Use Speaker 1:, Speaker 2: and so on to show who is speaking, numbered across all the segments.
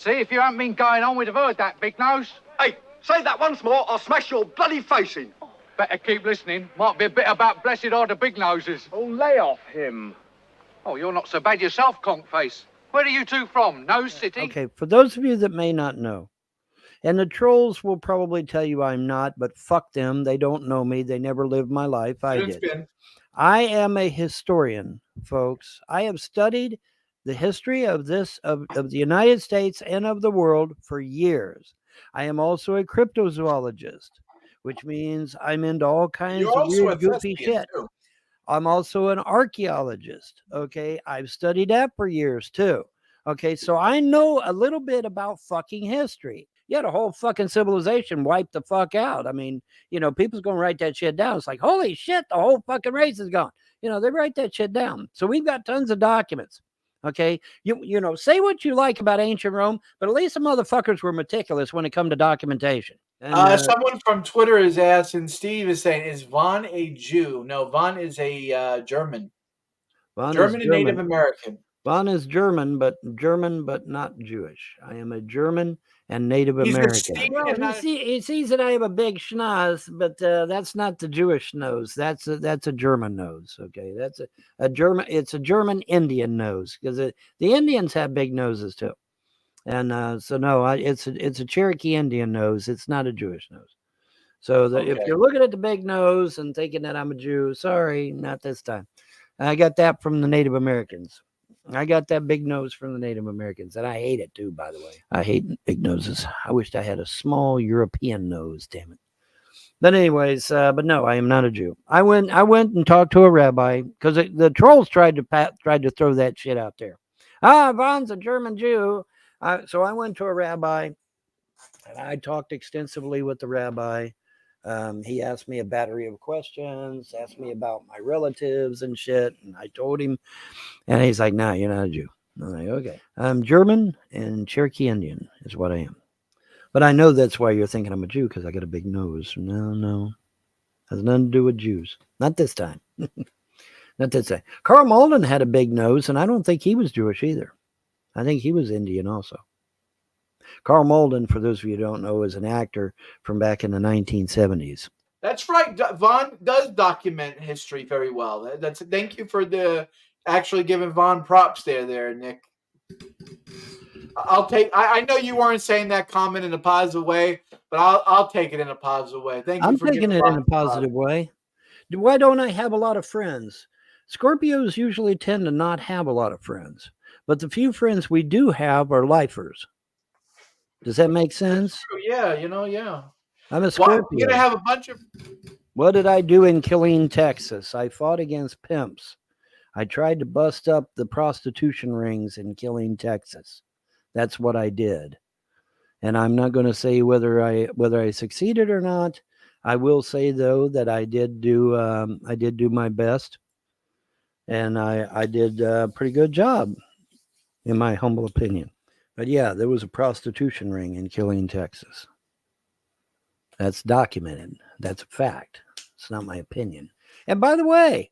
Speaker 1: See, if you hadn't been going on, we'd have heard that, Big Nose.
Speaker 2: Hey, say that once more, I'll smash your bloody face in.
Speaker 1: Better keep listening. Might be a bit about blessed are the big noses.
Speaker 3: Oh, lay off him.
Speaker 1: Oh, you're not so bad yourself, conk face. Where are you two from? Nose City?
Speaker 4: Okay, for those of you that may not know, and the trolls will probably tell you I'm not, but fuck them. They don't know me. They never lived my life. I did. I am a historian, folks. I have studied the history of the United States and of the world for years. I am also a cryptozoologist, which means I'm into all kinds of weird, goofy shit. Too. I'm also an archaeologist. Okay, I've studied that for years too. Okay, so I know a little bit about fucking history. You had a whole fucking civilization wiped the fuck out. I mean, you know, people's going to write that shit down. It's like, holy shit, the whole fucking race is gone. You know, they write that shit down. So we've got tons of documents. Okay, you know, say what you like about ancient Rome, but at least the motherfuckers were meticulous when it come to documentation.
Speaker 5: And, someone from Twitter is asking, Steve is saying, is Von a Jew? No, Von is a German. German and Native American.
Speaker 4: Von is German, but not Jewish. I am a German and Native American. Well, he sees that I have a big schnoz, but that's not the Jewish nose. That's a German nose. Okay, that's a German. It's a German Indian nose because the Indians have big noses too, and so no, it's a Cherokee Indian nose. It's not a Jewish nose. So if you're looking at the big nose and thinking that I'm a Jew, sorry, not this time. I got that from the Native Americans. I got that big nose from the Native Americans, and I hate it too, by the way. I hate big noses. I wished I had a small European nose, damn it. But anyways, but no, I am not a Jew. I went and talked to a rabbi because the trolls tried to throw that shit out there. Von's a German Jew. So I went to a rabbi, and I talked extensively with the rabbi. He asked me a battery of questions, asked me about my relatives and shit. And I told him, and he's like, nah, you're not a Jew. I'm like, okay. I'm German and Cherokee Indian is what I am. But I know that's why you're thinking I'm a Jew because I got a big nose. No. Has nothing to do with Jews. Not this time. Not this time. Carl Malden had a big nose, and I don't think he was Jewish either. I think he was Indian also. Carl Malden, for those of you who don't know, is an actor from back in the 1970s.
Speaker 5: That's right. Von does document history very well. Thank you for actually giving Von props there, Nick. I'll take. I know you weren't saying that comment in a positive way, but I'll take it in a positive way. Thank you.
Speaker 4: I'm taking it in a positive way. Why don't I have a lot of friends? Scorpios usually tend to not have a lot of friends, but the few friends we do have are lifers. Does that make sense?
Speaker 5: Yeah, yeah.
Speaker 4: I'm a Scorpio.
Speaker 5: You're gonna have a bunch of.
Speaker 4: What did I do in Killeen, Texas? I fought against pimps. I tried to bust up the prostitution rings in Killeen, Texas. That's what I did. And I'm not going to say whether I succeeded or not. I will say though that I did do my best, and I did a pretty good job, in my humble opinion. But yeah, there was a prostitution ring in Killeen, Texas. That's documented. That's a fact. It's not my opinion. And by the way,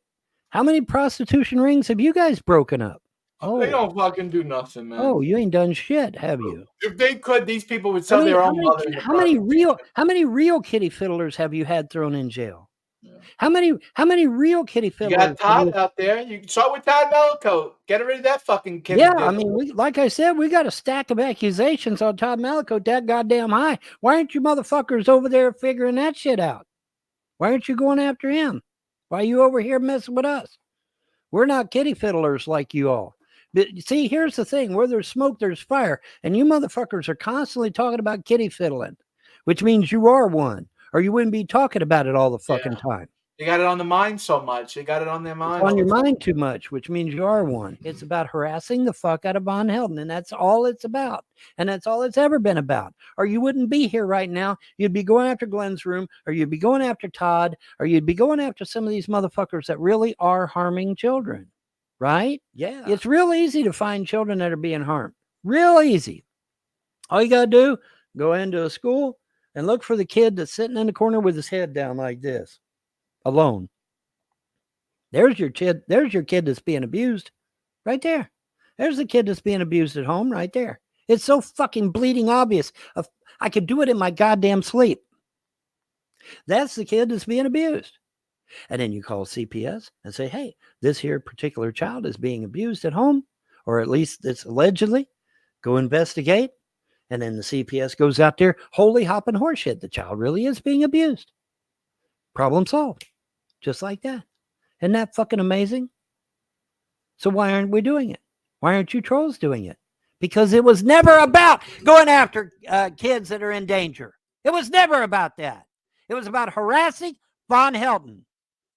Speaker 4: how many prostitution rings have you guys broken up?
Speaker 5: Oh, they don't fucking do nothing, man.
Speaker 4: Oh, you ain't done shit, have you?
Speaker 5: If they could, these people would sell their own mother.
Speaker 4: How many real kitty fiddlers have you had thrown in jail? Yeah. How many real kitty fiddlers?
Speaker 5: You got Todd out there. You start with Todd Malicoat. Get rid of that fucking kitty.
Speaker 4: Yeah, I mean, like I said, we got a stack of accusations on Todd Malicoat that goddamn high. Why aren't you motherfuckers over there figuring that shit out? Why aren't you going after him? Why are you over here messing with us? We're not kitty fiddlers like you all. But see, here's the thing. Where there's smoke, there's fire. And you motherfuckers are constantly talking about kitty fiddling, which means you are one, or you wouldn't be talking about it all the fucking time.
Speaker 5: They got it on the mind so much. They got it on their mind.
Speaker 4: It's on your mind too much, which means you are one. It's about harassing the fuck out of Von Helden, and that's all it's about. And that's all it's ever been about. Or you wouldn't be here right now. You'd be going after Glenn's room, or you'd be going after Todd, or you'd be going after some of these motherfuckers that really are harming children. Right?
Speaker 5: Yeah.
Speaker 4: It's real easy to find children that are being harmed. Real easy. All you got to do, go into a school and look for the kid that's sitting in the corner with his head down like this, alone. There's your kid. There's your kid that's being abused right there. There's the kid that's being abused at home right there. It's so fucking bleeding obvious. I could do it in my goddamn sleep. That's the kid that's being abused. And then you call CPS and say, hey, this here particular child is being abused at home, or at least it's allegedly. Go investigate. And then the CPS goes out there, holy hopping horseshit. The child really is being abused. Problem solved. Just like that. Isn't that fucking amazing? So why aren't we doing it? Why aren't you trolls doing it? Because it was never about going after kids that are in danger. It was never about that. It was about harassing Von Helton.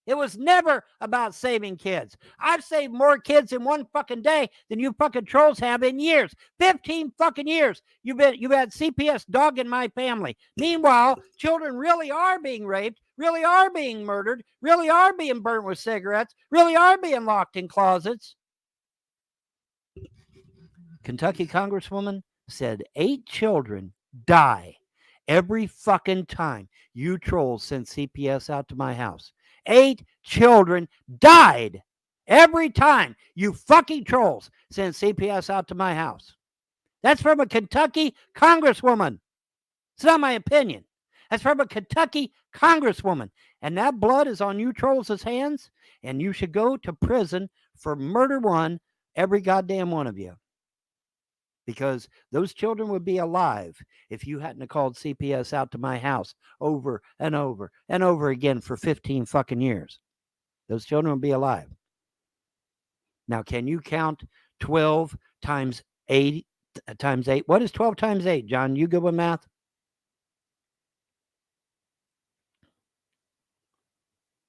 Speaker 4: It was never about saving kids. I've saved more kids in one fucking day than you fucking trolls have in years. 15 fucking years. You've had CPS dogging my family. Meanwhile, children really are being raped, really are being murdered, really are being burnt with cigarettes, really are being locked in closets. Kentucky Congresswoman said 8 children die every fucking time you trolls send CPS out to my house. 8 children died every time you fucking trolls send CPS out to my house. That's from a Kentucky Congresswoman. It's not my opinion. That's from a Kentucky Congresswoman. And that blood is on you trolls' hands, and you should go to prison for murder one, every goddamn one of you. Because those children would be alive if you hadn't called CPS out to my house over and over and over again for 15 fucking years. Those children would be alive. Now, can you count 12 times 8 times 8? What is 12 times 8, John? You good with math?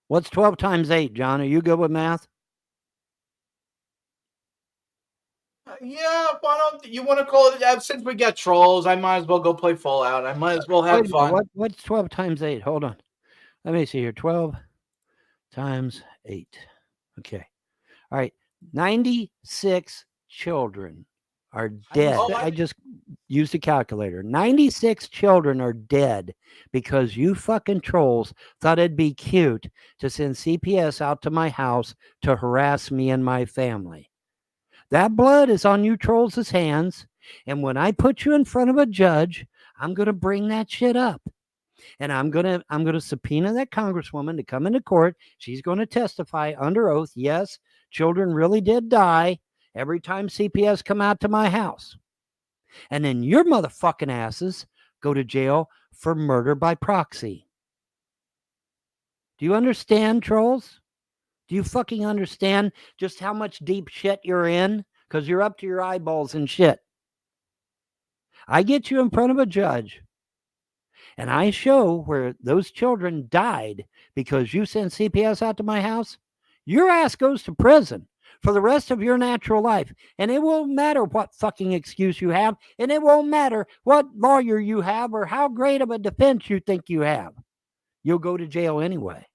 Speaker 4: What's 12 times 8, John? Are you good with math?
Speaker 5: Yeah, why don't you want to call it? Since we got trolls, I might as well go play Fallout. I might as well have fun.
Speaker 4: What's 12 times 8? Hold on. Let me see here. 12 times 8. Okay. All right. 96 children are dead. I just used a calculator. 96 children are dead because you fucking trolls thought it'd be cute to send CPS out to my house to harass me and my family. That blood is on you trolls' hands, and when I put you in front of a judge, I'm going to bring that shit up. And I'm going to subpoena that congresswoman to come into court. She's going to testify under oath, yes, children really did die every time CPS come out to my house. And then your motherfucking asses go to jail for murder by proxy. Do you understand, trolls? Do you fucking understand just how much deep shit you're in? Because you're up to your eyeballs in shit. I get you in front of a judge, and I show where those children died because you sent CPS out to my house. Your ass goes to prison for the rest of your natural life. And it won't matter what fucking excuse you have, and it won't matter what lawyer you have or how great of a defense you think you have. You'll go to jail anyway.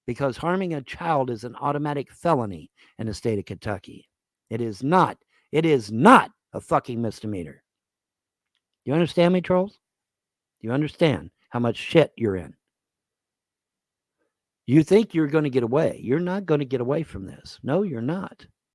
Speaker 4: Because harming a child is an automatic felony in the state of Kentucky. It is not a fucking misdemeanor. You understand me, trolls? You understand how much shit you're in? You think you're going to get away. You're not going to get away from this. No, you're not.